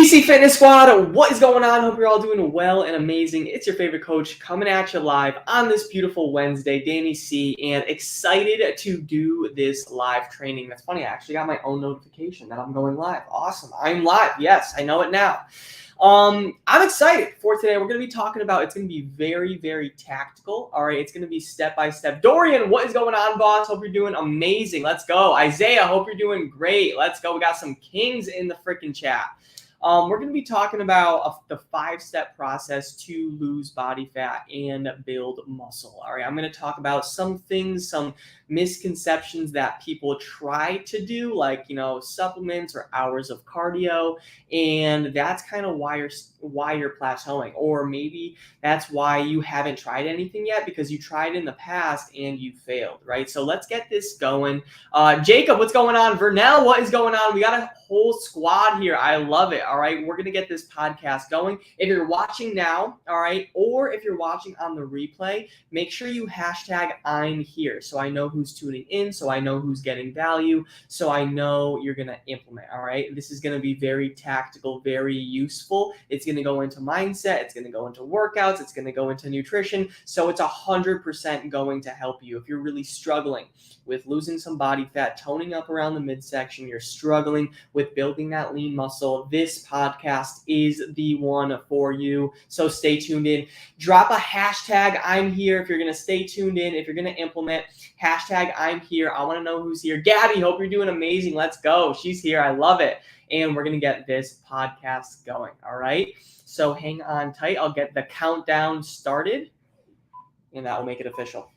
DC Fitness Squad, what is going on? Hope you're all doing well and amazing. It's your favorite coach coming at you live on this beautiful Wednesday, Danny C, and excited to do this live training. That's funny, I actually got my own notification that I'm going live. Awesome, I'm live. Yes, I know it now. I'm excited for today. We're going to be talking about, it's going to be very, very tactical. All right, it's going to be step-by-step. Dorian, what is going on, boss? Hope you're doing amazing. Let's go. Isaiah, hope you're doing great. Let's go. We got some kings in the freaking chat. We're going to be talking about the 5-step process to lose body fat and build muscle. All right, I'm going to talk about some things, some misconceptions that people try to do, like, supplements or hours of cardio, and that's kind of why you're plateauing, or maybe that's why you haven't tried anything yet because you tried in the past and you failed, right? So let's get this going. Jacob, what's going on? Vernell, what is going on? We got a whole squad here. I love it. All right, we're going to get this podcast going. If you're watching now, all right, or if you're watching on the replay, make sure you hashtag I'm here so I know who's tuning in, so I know who's getting value, so I know you're going to implement, all right? This is going to be very tactical, very useful. It's going to go into mindset. It's going to go into workouts. It's going to go into nutrition. So it's 100% going to help you. If you're really struggling with losing some body fat, toning up around the midsection, you're struggling with building that lean muscle, this podcast is the one for you. So stay tuned in. Drop a hashtag I'm here if you're going to stay tuned in. If you're going to implement, hashtag I'm here. I want to know who's here. Gabby, hope you're doing amazing. Let's go. She's here. I love it. And we're going to get this podcast going. All right. So hang on tight. I'll get the countdown started and that will make it official.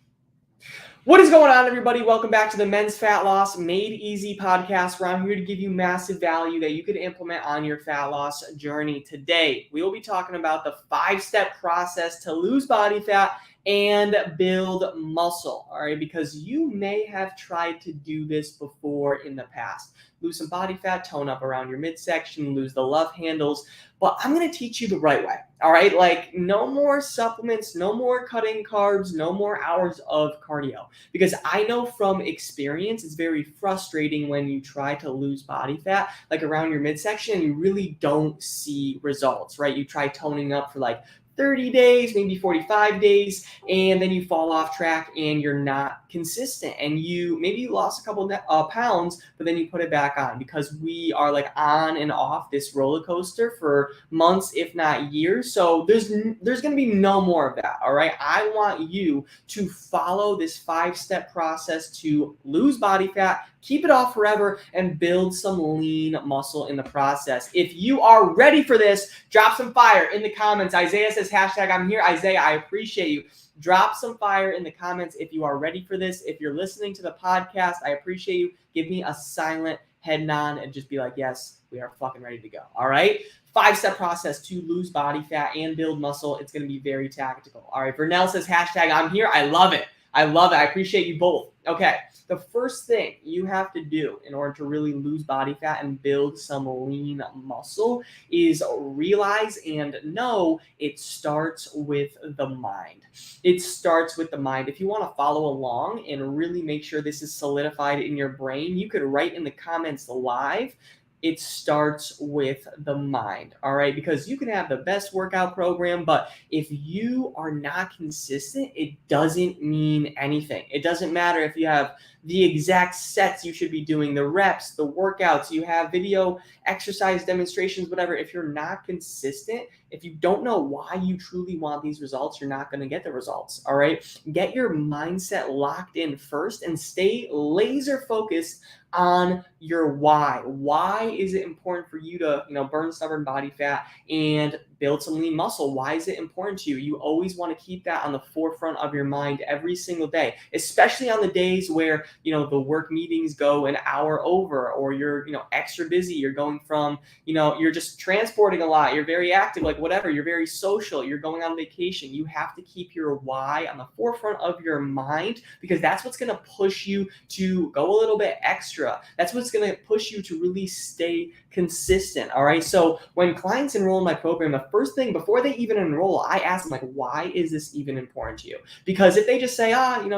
What is going on, everybody? Welcome back to the Men's Fat Loss Made Easy podcast, where I'm here to give you massive value that you can implement on your fat loss journey. Today, we will be talking about the 5-step process to lose body fat and build muscle, all right? Because you may have tried to do this before in the past. Lose some body fat, tone up around your midsection, lose the love handles, but I'm going to teach you the right way, all right? Like, no more supplements, no more cutting carbs, no more hours of cardio. Because I know from experience, it's very frustrating when you try to lose body fat, like around your midsection, and you really don't see results, right? You try toning up for like 30 days, maybe 45 days, and then you fall off track and you're not consistent. And maybe you lost a couple pounds, but then you put it back on, because we are like on and off this roller coaster for months, if not years. So there's going to be no more of that. All right. I want you to follow this 5-step process to lose body fat, keep it off forever, and build some lean muscle in the process. If you are ready for this, drop some fire in the comments. Isaiah says hashtag I'm here. Isaiah, I appreciate you. Drop some fire in the comments if you are ready for this. If you're listening to the podcast, I appreciate you. Give me a silent head nod and just be like, yes, we are fucking ready to go. All right. 5-step process to lose body fat and build muscle. It's going to be very tactical. All right. Vernell says hashtag I'm here. I love it. I love it. I appreciate you both. Okay. The first thing you have to do in order to really lose body fat and build some lean muscle is realize and know it starts with the mind. It starts with the mind. If you want to follow along and really make sure this is solidified in your brain, you could write in the comments live. It starts with the mind, all right? Because you can have the best workout program, but if you are not consistent, it doesn't mean anything. It doesn't matter if you have the exact sets you should be doing, the reps, the workouts, you have video exercise demonstrations, whatever. If you're not consistent, if you don't know why you truly want these results, you're not going to get the results, all right? Get your mindset locked in first and stay laser focused on your why. Why is it important for you to, burn stubborn body fat and build some lean muscle? Why is it important to you? You always want to keep that on the forefront of your mind every single day, especially on the days where, the work meetings go an hour over, or you're, extra busy. You're going from, you're just transporting a lot. You're very active, like whatever. You're very social. You're going on vacation. You have to keep your why on the forefront of your mind, because that's what's going to push you to go a little bit extra mantra. That's what's going to push you to really stay consistent. All right. So when clients enroll in my program, the first thing before they even enroll, I ask them, like, why is this even important to you? Because if they just say,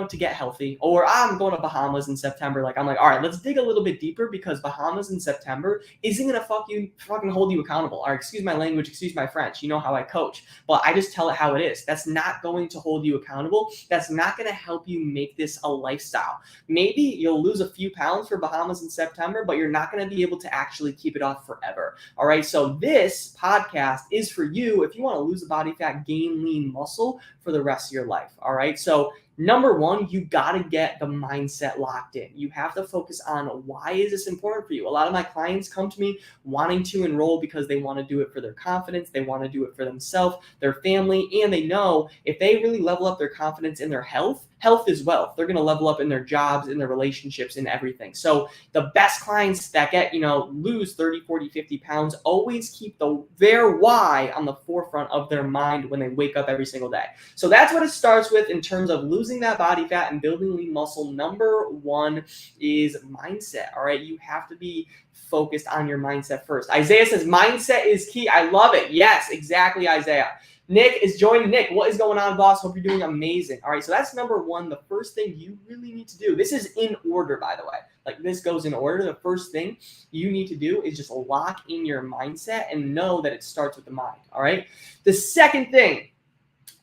to get healthy, or I'm going to Bahamas in September, like, I'm like, all right, let's dig a little bit deeper, because Bahamas in September isn't going to fucking hold you accountable. Or excuse my language, excuse my French. You know how I coach, but I just tell it how it is. That's not going to hold you accountable. That's not going to help you make this a lifestyle. Maybe you'll lose a few pounds for Bahamas in September, but you're not going to be able to actually keep it off forever. All right. So this podcast is for you if you want to lose the body fat, gain lean muscle for the rest of your life. All right. So number one, you got to get the mindset locked in. You have to focus on, why is this important for you? A lot of my clients come to me wanting to enroll because they want to do it for their confidence. They want to do it for themselves, their family, and they know if they really level up their confidence in their health is wealth. They're going to level up in their jobs, in their relationships, in everything. So the best clients that get, lose 30, 40, 50 pounds always keep their why on the forefront of their mind when they wake up every single day. So that's what it starts with in terms of losing that body fat and building lean muscle. Number one is mindset. All right. You have to be focused on your mindset first. Isaiah says mindset is key. I love it. Yes, exactly, Isaiah. Nick is joining. Nick, what is going on, boss? Hope you're doing amazing. All right, so that's number one. The first thing you really need to do, this is in order, by the way. Like, this goes in order. The first thing you need to do is just lock in your mindset and know that it starts with the mind. All right. The second thing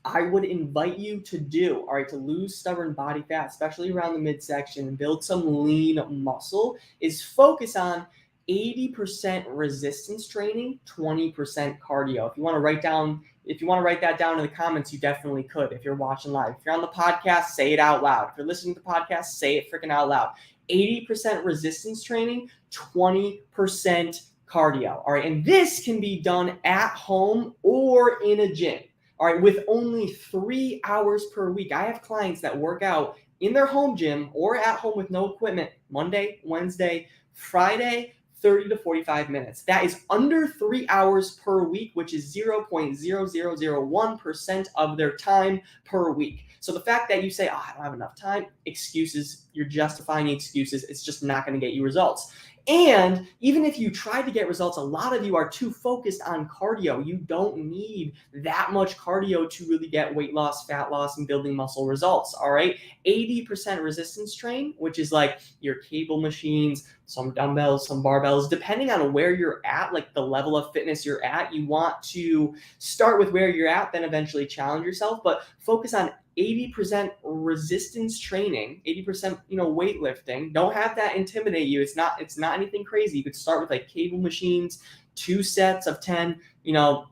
I would invite you to do, all right, to lose stubborn body fat, especially around the midsection, and build some lean muscle, is focus on 80% resistance training, 20% cardio. If you want to write that down in the comments, you definitely could. If you're watching live, if you're on the podcast, say it out loud. If you're listening to the podcast, say it freaking out loud. 80% resistance training, 20% cardio. All right. And this can be done at home or in a gym. All right. With only 3 hours per week. I have clients that work out in their home gym or at home with no equipment Monday, Wednesday, Friday, 30 to 45 minutes. That is under 3 hours per week, which is 0.0001% of their time per week. So the fact that you say, I don't have enough time, excuses, you're justifying excuses. It's just not going to get you results. And even if you try to get results, a lot of you are too focused on cardio. You don't need that much cardio to really get weight loss, fat loss, and building muscle results. All right. 80% resistance train, which is like your cable machines, some dumbbells, some barbells, depending on where you're at, like the level of fitness you're at. You want to start with where you're at, then eventually challenge yourself, but focus on 80% resistance training, 80%, weightlifting. Don't have that intimidate you. It's not anything crazy. You could start with like cable machines, 2 sets of 10,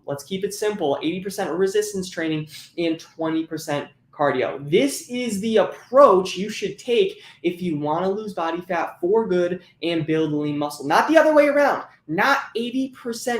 let's keep it simple, 80% resistance training and 20% cardio. This is the approach you should take if you want to lose body fat for good and build lean muscle. Not the other way around. Not 80%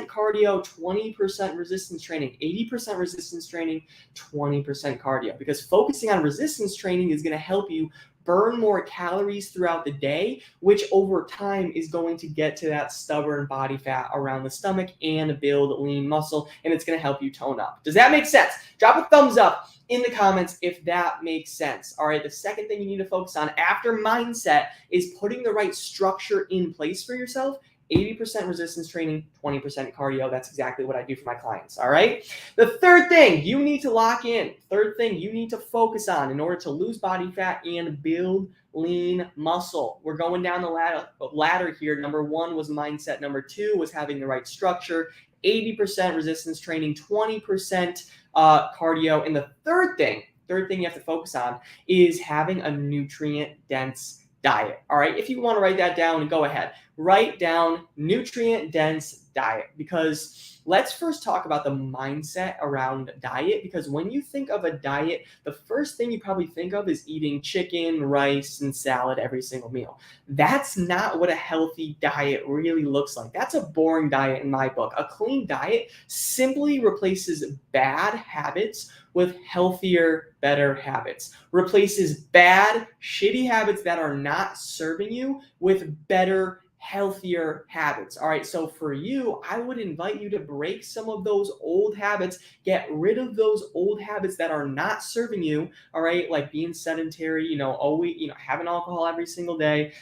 cardio, 20% resistance training. 80% resistance training, 20% cardio. Because focusing on resistance training is going to help you burn more calories throughout the day, which over time is going to get to that stubborn body fat around the stomach and build lean muscle, and it's going to help you tone up. Does that make sense? Drop a thumbs up in the comments if that makes sense. All right, the second thing you need to focus on after mindset is putting the right structure in place for yourself. 80% resistance training, 20% cardio. That's exactly what I do for my clients. All right. The third thing you need to lock in, third thing you need to focus on in order to lose body fat and build lean muscle. We're going down the ladder here. Number one was mindset. Number two was having the right structure. 80% resistance training, 20% cardio. And the third thing you have to focus on is having a nutrient-dense diet. All right. If you want to write that down, go ahead. Write down nutrient-dense diet, because let's first talk about the mindset around diet. Because when you think of a diet, the first thing you probably think of is eating chicken, rice, and salad every single meal. That's not what a healthy diet really looks like. That's a boring diet in my book. A clean diet simply replaces bad habits with healthier, better habits. Replaces bad, shitty habits that are not serving you with better, healthier habits. All right. So for you, I would invite you to break some of those old habits, get rid of those old habits that are not serving you. All right. Like being sedentary, always, having alcohol every single day,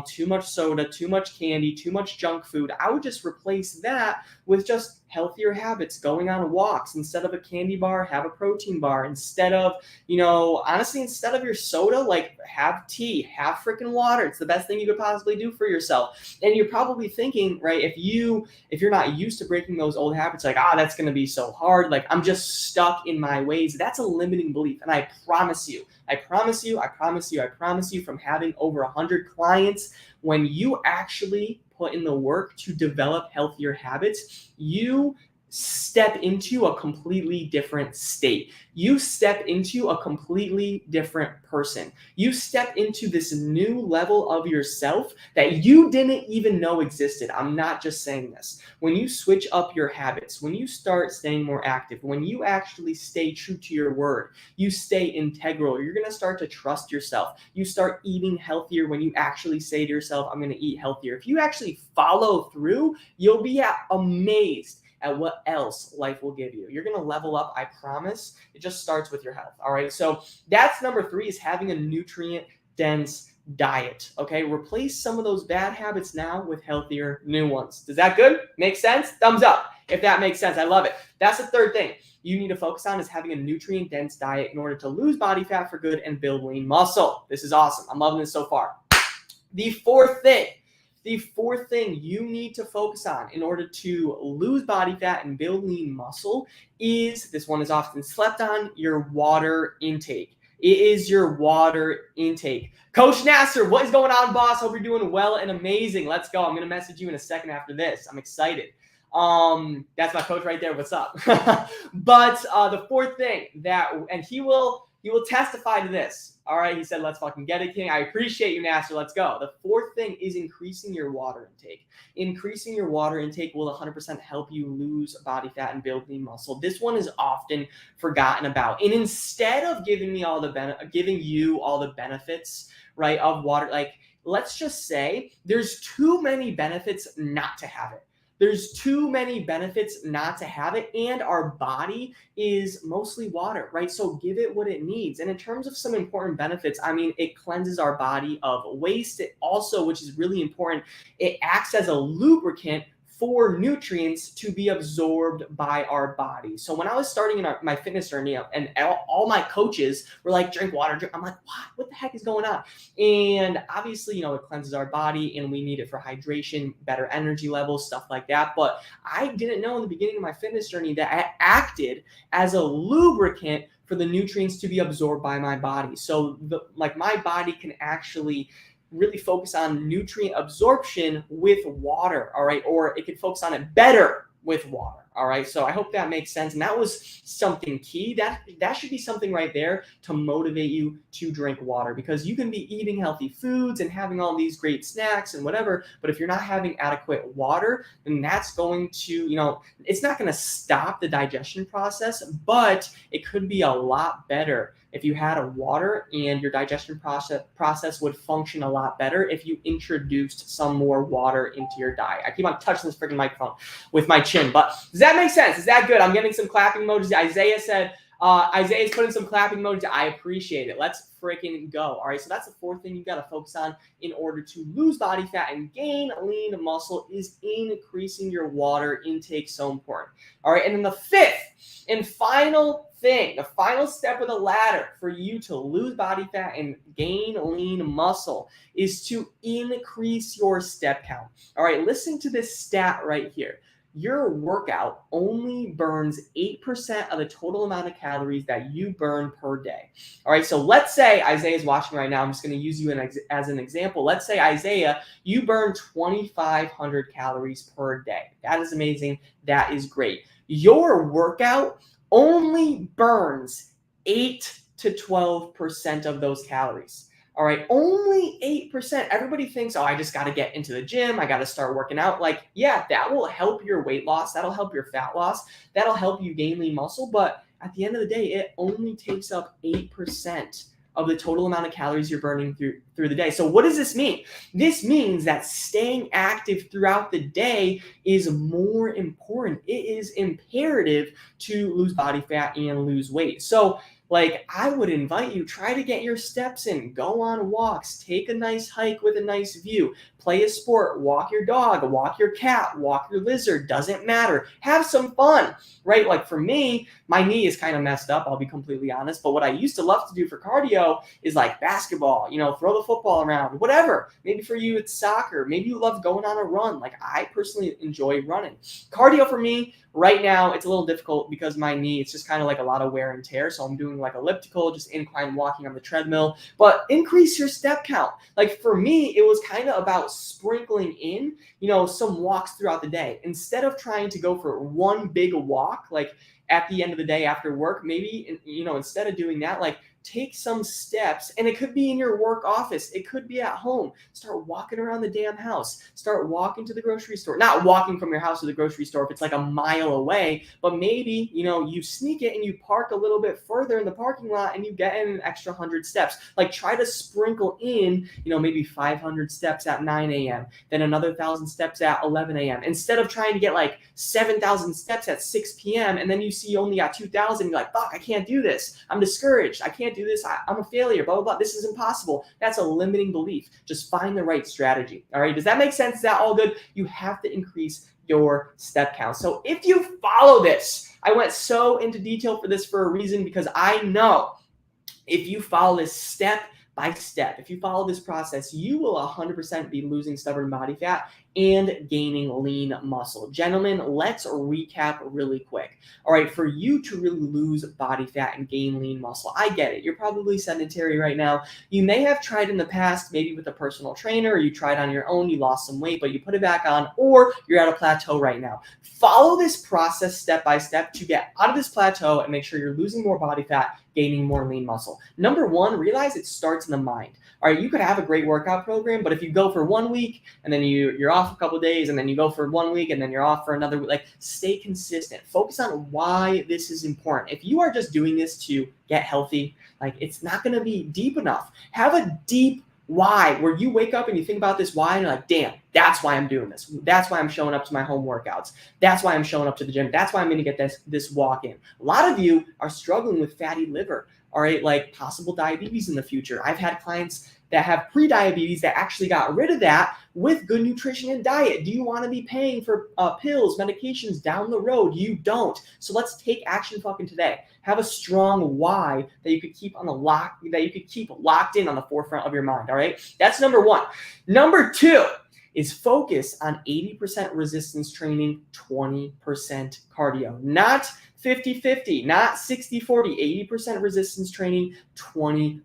too much soda, too much candy, too much junk food. I would just replace that with just healthier habits, going on walks. Instead of a candy bar, have a protein bar. Instead of, honestly, instead of your soda, like have tea, have freaking water. It's the best thing you could possibly do for yourself. And you're probably thinking, right, if you're not used to breaking those old habits, like, that's going to be so hard. Like, I'm just stuck in my ways. That's a limiting belief. And I promise you from having over 100 clients, when you actually put in the work to develop healthier habits, you step into a completely different state. You step into a completely different person. You step into this new level of yourself that you didn't even know existed. I'm not just saying this. When you switch up your habits, when you start staying more active, when you actually stay true to your word, you stay integral, you're going to start to trust yourself. You start eating healthier when you actually say to yourself, I'm going to eat healthier. If you actually follow through, you'll be amazed at what else life will give you. You're going to level up, I promise. It just starts with your health. All right. So that's number 3, is having a nutrient dense diet. Okay. Replace some of those bad habits now with healthier new ones. Does that good? Make sense? Thumbs up if that makes sense. I love it. That's the 3rd thing you need to focus on, is having a nutrient dense diet in order to lose body fat for good and build lean muscle. This is awesome. I'm loving this so far. The fourth thing you need to focus on in order to lose body fat and build lean muscle is, this one is often slept on, your water intake. It is your water intake. Coach Nasser, what is going on, boss? Hope you're doing well and amazing. Let's go. I'm going to message you in a second after this. I'm excited. That's my coach right there. What's up? But the 4th thing and he will testify to this. All right. He said, let's fucking get it, King. I appreciate you, Nasser. Let's go. The 4th thing is increasing your water intake. Increasing your water intake will 100% help you lose body fat and build lean muscle. This one is often forgotten about. And instead of giving you all the benefits, right, of water, like, let's just say there's too many benefits not to have it. There's too many benefits not to have it, and our body is mostly water, right? So give it what it needs. And in terms of some important benefits, I mean, it cleanses our body of waste. It also, which is really important, it acts as a lubricant for nutrients to be absorbed by our body. So when I was starting in my fitness journey, and all my coaches were like, drink water, I'm like, what the heck is going on? And obviously, it cleanses our body and we need it for hydration, better energy levels, stuff like that. But I didn't know in the beginning of my fitness journey that it acted as a lubricant for the nutrients to be absorbed by my body. So my body can actually really focus on nutrient absorption with water, all right? Or it could focus on it better with water, all right? So I hope that makes sense. And that was something key. That should be something right there to motivate you to drink water, because you can be eating healthy foods and having all these great snacks and whatever, but if you're not having adequate water, then that's going to, it's not going to stop the digestion process, but it could be a lot better if you had a water, and your digestion process would function a lot better if you introduced some more water into your diet. I keep on touching this freaking microphone with my chin, but does that make sense? Is that good? I'm getting some clapping emojis. Isaiah said, Isaiah's putting some clapping emojis. I appreciate it. Let's freaking go. All right, so that's the 4th thing you got to focus on in order to lose body fat and gain lean muscle, is increasing your water intake. So important. All right, and then the 5th and final thing, the final step of the ladder for you to lose body fat and gain lean muscle, is to increase your step count. All right, listen to this stat right here. Your workout only burns 8% of the total amount of calories that you burn per day. All right, so let's say Isaiah is watching right now. I'm just going to use you as an example. Let's say, Isaiah, you burn 2,500 calories per day. That is amazing. That is great. Your workout only burns 8 to 12% of those calories. All right, only 8%. Everybody thinks, I just got to get into the gym. I got to start working out. Like, yeah, that will help your weight loss. That'll help your fat loss. That'll help you gain lean muscle. But at the end of the day, it only takes up 8% of the total amount of calories you're burning through the day. So what does this mean? This means that staying active throughout the day is more important. It is imperative to lose body fat and lose weight. So like, I would invite you, try to get your steps in, go on walks, take a nice hike with a nice view, play a sport, walk your dog, walk your cat, walk your lizard, doesn't matter. Have some fun, right? Like for me, my knee is kind of messed up, I'll be completely honest, but what I used to love to do for cardio is like basketball, throw the football around, whatever. Maybe for you, it's soccer. Maybe you love going on a run. Like I personally enjoy running. Cardio for me, right now, it's a little difficult because my knee, it's just kind of like a lot of wear and tear. So I'm doing like elliptical, just incline walking on the treadmill, but increase your step count. Like for me, it was kind of about sprinkling in, some walks throughout the day. Instead of trying to go for one big walk, like at the end of the day after work, maybe, instead of doing that, like take some steps, and it could be in your work office. It could be at home. Start walking around the damn house. Start walking to the grocery store. Not walking from your house to the grocery store if it's like a mile away, but maybe, you sneak it and you park a little bit further in the parking lot and you get in an extra 100 steps. Like try to sprinkle in, maybe 500 steps at 9 a.m., then another 1,000 steps at 11 a.m. Instead of trying to get like 7,000 steps at 6 p.m. and then you see you only got 2,000, you're like, fuck, I can't do this. I'm discouraged. I can't do this. I'm a failure, blah, blah, blah. This is impossible. That's a limiting belief. Just find the right strategy. All right. Does that make sense? Is that all good? You have to increase your step count. So if you follow this, I went so into detail for this for a reason, because I know if you follow this step by step, if you follow this process, you will 100% be losing stubborn body fat and gaining lean muscle. Gentlemen, let's recap really quick. All right, for you to really lose body fat and gain lean muscle, I get it. You're probably sedentary right now. You may have tried in the past, maybe with a personal trainer, or you tried on your own, you lost some weight, but you put it back on, or you're at a plateau right now. Follow this process step by step to get out of this plateau and make sure you're losing more body fat, gaining more lean muscle. Number one, realize it starts in the mind. All right, you could have a great workout program, but if you go for 1 week and then you're off a couple of days, and then you go for 1 week and then you're off for another week, like stay consistent. Focus on why this is important. If you are just doing this to get healthy, like it's not going to be deep enough. Have a deep why, where you wake up and you think about this why and you're like, damn, that's why I'm doing this. That's why I'm showing up to my home workouts. That's why I'm showing up to the gym. That's why I'm going to get this walk in. A lot of you are struggling with fatty liver, all right, like possible diabetes in the future. I've had clients that have pre-diabetes that actually got rid of that with good nutrition and diet. Do you want to be paying for pills, medications down the road? You don't. So let's take action fucking today. Have a strong why that you could keep on the lock, that you could keep locked in on the forefront of your mind. All right. That's number one. Number two is focus on 80% resistance training, 20% cardio. Not 50-50, not 60-40, 80% resistance training, 20%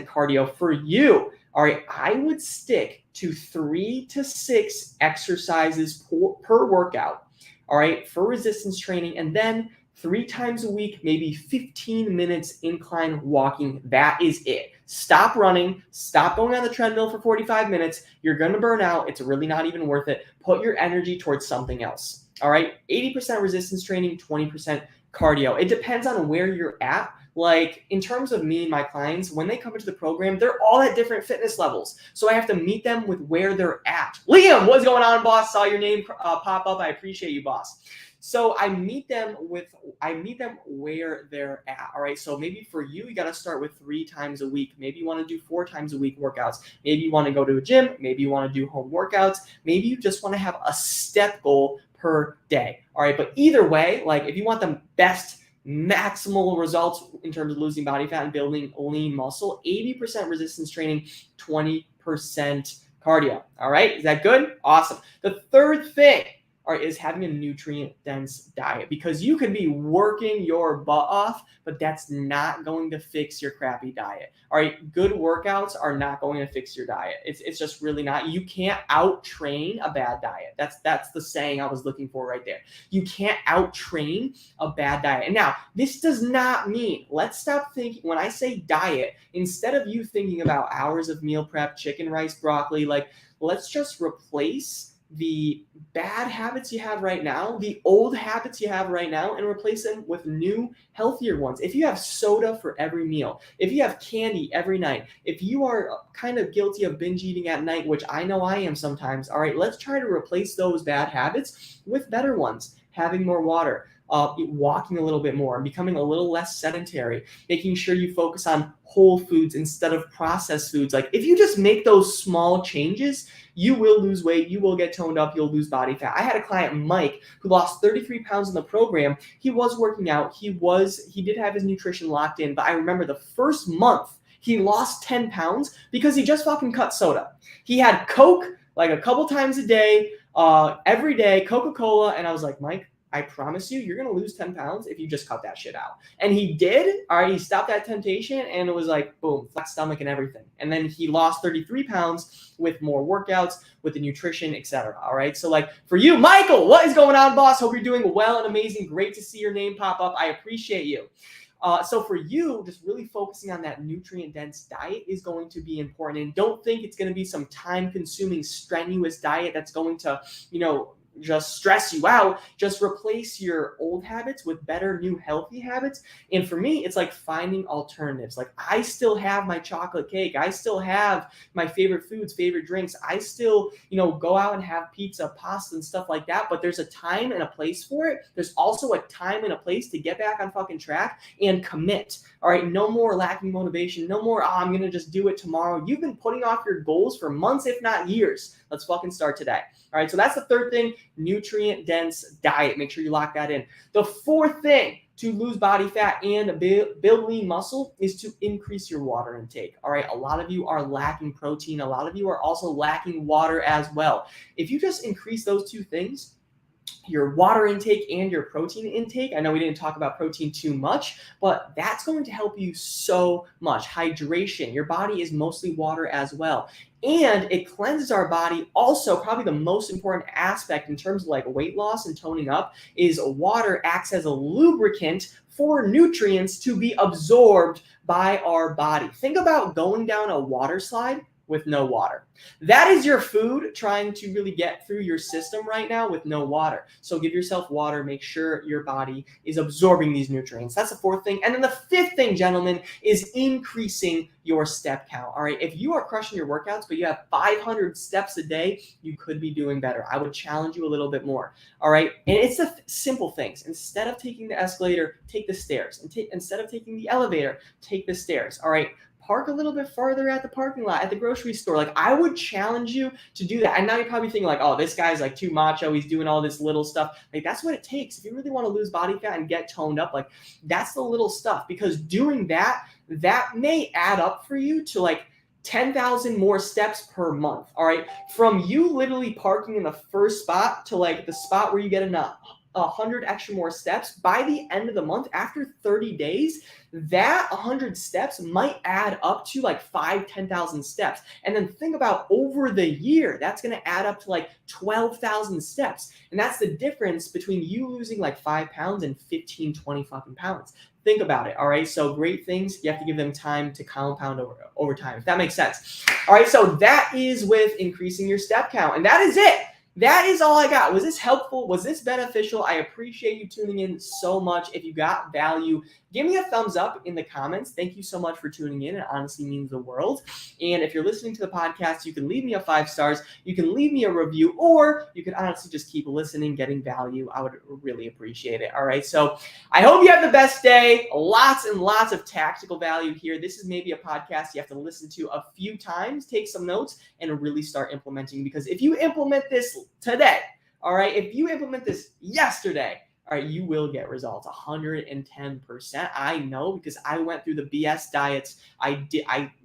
cardio for you. All right, I would stick to 3 to 6 exercises per workout, all right, for resistance training, and then 3 times a week, maybe 15 minutes incline walking. That is it. Stop running. Stop going on the treadmill for 45 minutes. You're going to burn out. It's really not even worth it. Put your energy towards something else. All right, 80% resistance training, 20% cardio. It depends on where you're at. Like in terms of me and my clients, when they come into the program, they're all at different fitness levels. So I have to meet them with where they're at. Liam, what's going on, boss? Saw your name pop up. I appreciate you, boss. So I meet them where they're at. All right. So maybe for you, you got to start with 3 times a week. Maybe you want to do 4 times a week workouts. Maybe you want to go to a gym. Maybe you want to do home workouts. Maybe you just want to have a step goal per day. All right. But either way, like if you want the best maximal results in terms of losing body fat and building lean muscle, 80% resistance training, 20% cardio. All right. Is that good? Awesome. The third thing, all right, is having a nutrient-dense diet, because you can be working your butt off, but that's not going to fix your crappy diet. All right, good workouts are not going to fix your diet. It's just really not. You can't out-train a bad diet. That's the saying I was looking for right there. You can't out-train a bad diet. And now, this does not mean, let's stop thinking, when I say diet, instead of you thinking about hours of meal prep, chicken, rice, broccoli, like let's just replace the bad habits you have right now, the old habits you have right now, and replace them with new, healthier ones. If you have soda for every meal, if you have candy every night, if you are kind of guilty of binge eating at night, which I know I am sometimes, all right, let's try to replace those bad habits with better ones. Having more water, walking a little bit more, becoming a little less sedentary, making sure you focus on whole foods instead of processed foods. Like if you just make those small changes, you will lose weight, you will get toned up, you'll lose body fat. I had a client, Mike, who lost 33 pounds in the program. He was working out, he did have his nutrition locked in, but I remember the first month he lost 10 pounds because he just fucking cut soda. He had Coke like a couple times a day, every day, Coca-Cola, and I was like, Mike, I promise you, you're going to lose 10 pounds if you just cut that shit out. And he did. All right, he stopped that temptation, and it was like, boom, flat stomach and everything. And then he lost 33 pounds with more workouts, with the nutrition, etc. All right, so like for you, Michael, what is going on, boss? Hope you're doing well and amazing. Great to see your name pop up. I appreciate you. So for you, just really focusing on that nutrient-dense diet is going to be important. And don't think it's going to be some time-consuming, strenuous diet that's going to, just stress you out. Just replace your old habits with better, new, healthy habits. And for me, it's like finding alternatives. Like I still have my chocolate cake. I still have my favorite foods, favorite drinks. I still, go out and have pizza, pasta, and stuff like that. But there's a time and a place for it. There's also a time and a place to get back on fucking track and commit. All right, no more lacking motivation. No more, I'm going to just do it tomorrow. You've been putting off your goals for months, if not years. Let's fucking start today. All right, so that's the third thing, nutrient-dense diet. Make sure you lock that in. The fourth thing to lose body fat and build lean muscle is to increase your water intake. All right, a lot of you are lacking protein. A lot of you are also lacking water as well. If you just increase those two things, your water intake and your protein intake. I know we didn't talk about protein too much, but that's going to help you so much. Hydration. Your body is mostly water as well. And it cleanses our body. Also, probably the most important aspect in terms of like weight loss and toning up is water acts as a lubricant for nutrients to be absorbed by our body. Think about going down a water slide with no water. That is your food trying to really get through your system right now with no water. So give yourself water, make sure your body is absorbing these nutrients. That's the fourth thing. And then the fifth thing, gentlemen, is increasing your step count. All right, if you are crushing your workouts, but you have 500 steps a day, you could be doing better. I would challenge you a little bit more. All right, and it's the simple things. Instead of taking the escalator, take the stairs. And instead of taking the elevator, take the stairs. All right, park a little bit farther at the parking lot, at the grocery store. Like I would challenge you to do that. And now you're probably thinking like, oh, this guy's like too macho. He's doing all this little stuff. Like that's what it takes. If you really want to lose body fat and get toned up, like that's the little stuff, because doing that may add up for you to like 10,000 more steps per month. All right. From you literally parking in the first spot to like the spot where you get enough 100 extra more steps by the end of the month, after 30 days, that 100 steps might add up to like 10,000 steps. And then think about over the year, that's going to add up to like 12,000 steps. And that's the difference between you losing like 5 pounds and 15, 20 fucking pounds. Think about it. All right. So great things, you have to give them time to compound over time, if that makes sense. All right. So that is with increasing your step count. And that is it. That is all I got. Was this helpful? Was this beneficial? I appreciate you tuning in so much. If you got value, give me a thumbs up in the comments. Thank you so much for tuning in. It honestly means the world. And if you're listening to the podcast, you can leave me a 5 stars. You can leave me a review, or you can honestly just keep listening, getting value. I would really appreciate it. All right. So I hope you have the best day. Lots and lots of tactical value here. This is maybe a podcast you have to listen to a few times, take some notes, and really start implementing. Because if you implement this today, all right, if you implement this yesterday, all right, you will get results 110%. I know, because I went through the BS diets. I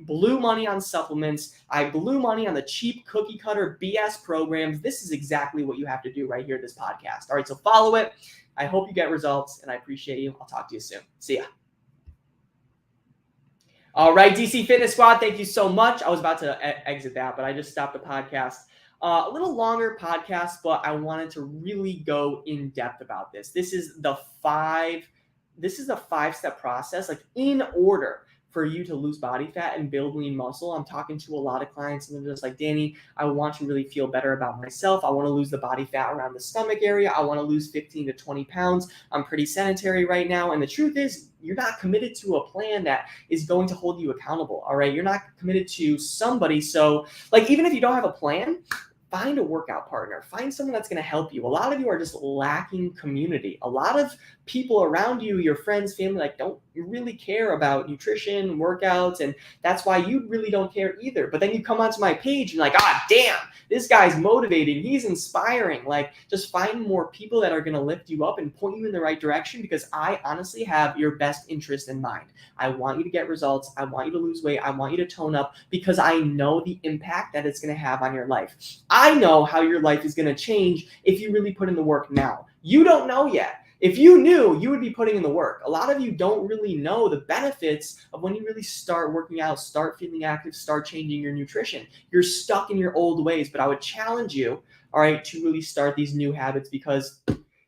blew money on supplements. I blew money on the cheap cookie cutter BS programs. This is exactly what you have to do right here in this podcast. All right, so follow it. I hope you get results, and I appreciate you. I'll talk to you soon. See ya. All right, DC Fitness Squad, thank you so much. I was about to exit that, but I just stopped the podcast. A little longer podcast, but I wanted to really go in depth about this. This is the 5-step process, like in order for you to lose body fat and build lean muscle. I'm talking to a lot of clients and they're just like, Danny, I want to really feel better about myself. I want to lose the body fat around the stomach area. I want to lose 15 to 20 pounds. I'm pretty sedentary right now. And the truth is, you're not committed to a plan that is going to hold you accountable. All right. You're not committed to somebody. So, like, even if you don't have a plan, find a workout partner, find someone that's going to help you. A lot of you are just lacking community. A lot of people around you, your friends, family, like, don't really care about nutrition, workouts, and that's why you really don't care either. But then you come onto my page and like, ah, damn, this guy's motivating, he's inspiring. Like, just find more people that are going to lift you up and point you in the right direction, because I honestly have your best interest in mind. I want you to get results. I want you to lose weight. I want you to tone up, because I know the impact that it's going to have on your life. I know how your life is going to change if you really put in the work now. You don't know yet. If you knew, you would be putting in the work. A lot of you don't really know the benefits of when you really start working out, start feeling active, start changing your nutrition. You're stuck in your old ways, but I would challenge you, all right, to really start these new habits, because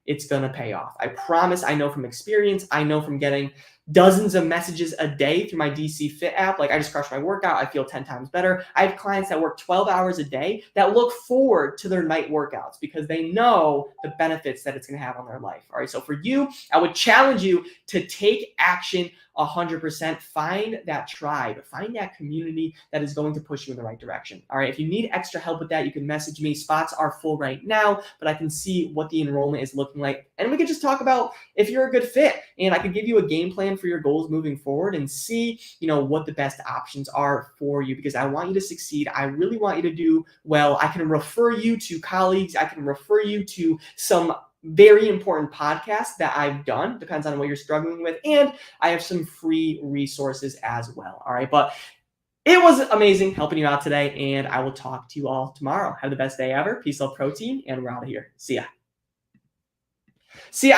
it's going to pay off. I promise. I know from experience. I know from getting dozens of messages a day through my DC Fit app. Like, I just crushed my workout. I feel 10 times better. I have clients that work 12 hours a day that look forward to their night workouts because they know the benefits that it's going to have on their life. All right. So for you, I would challenge you to take action 100%. Find that tribe, find that community that is going to push you in the right direction. All right. If you need extra help with that, you can message me. Spots are full right now, but I can see what the enrollment is looking like. And we could just talk about if you're a good fit, and I could give you a game plan for your goals moving forward and see, what the best options are for you, because I want you to succeed. I really want you to do well. I can refer you to colleagues. I can refer you to some very important podcasts that I've done, depends on what you're struggling with. And I have some free resources as well. All right. But it was amazing helping you out today, and I will talk to you all tomorrow. Have the best day ever. Peace, love, protein, and we're out of here. See ya. See ya.